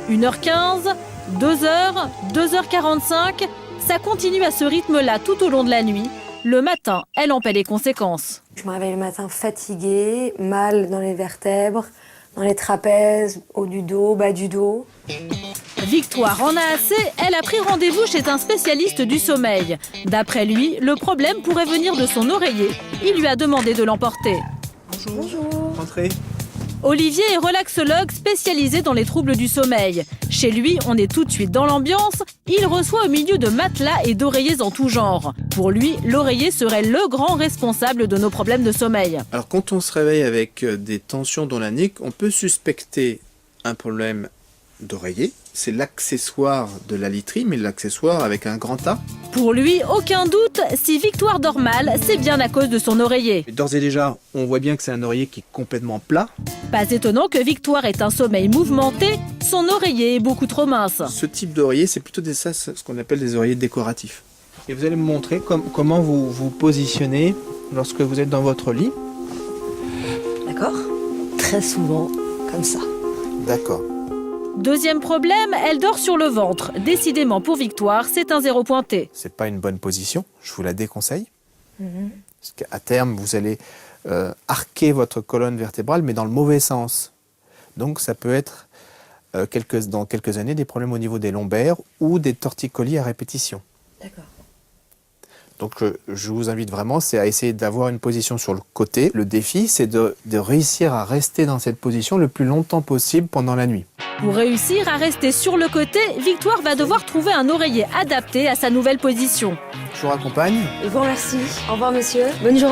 1h15, 2h, 2h45, ça continue à ce rythme-là tout au long de la nuit. Le matin, elle en paie les conséquences. Je me réveille le matin fatiguée, mal dans les vertèbres, dans les trapèzes, haut du dos, bas du dos. Victoire en a assez, elle a pris rendez-vous chez un spécialiste du sommeil. D'après lui, le problème pourrait venir de son oreiller. Il lui a demandé de l'emporter. Bonjour. Entrez. Olivier est relaxologue spécialisé dans les troubles du sommeil. Chez lui, on est tout de suite dans l'ambiance. Il reçoit au milieu de matelas et d'oreillers en tout genre. Pour lui, l'oreiller serait le grand responsable de nos problèmes de sommeil. Alors quand on se réveille avec des tensions dans la nuque, on peut suspecter un problème d'oreiller. C'est l'accessoire de la literie, mais l'accessoire avec un grand A. Pour lui, aucun doute, si Victoire dort mal, c'est bien à cause de son oreiller. D'ores et déjà, on voit bien que c'est un oreiller qui est complètement plat. Pas étonnant que Victoire ait un sommeil mouvementé, son oreiller est beaucoup trop mince. Ce type d'oreiller, c'est plutôt ce qu'on appelle des oreillers décoratifs. Et vous allez me montrer comment vous vous positionnez lorsque vous êtes dans votre lit. D'accord. Très souvent, comme ça. D'accord. Deuxième problème, elle dort sur le ventre. Décidément pour Victoire, c'est un zéro pointé. C'est pas une bonne position, je vous la déconseille. Parce qu'à terme, vous allez arquer votre colonne vertébrale, mais dans le mauvais sens. Donc ça peut être, dans quelques années, des problèmes au niveau des lombaires ou des torticolis à répétition. D'accord. Donc je vous invite vraiment, c'est à essayer d'avoir une position sur le côté. Le défi, c'est de réussir à rester dans cette position le plus longtemps possible pendant la nuit. Pour réussir à rester sur le côté, Victoire va devoir trouver un oreiller adapté à sa nouvelle position. Je vous raccompagne. Je vous remercie. Au revoir, monsieur. Bonne journée.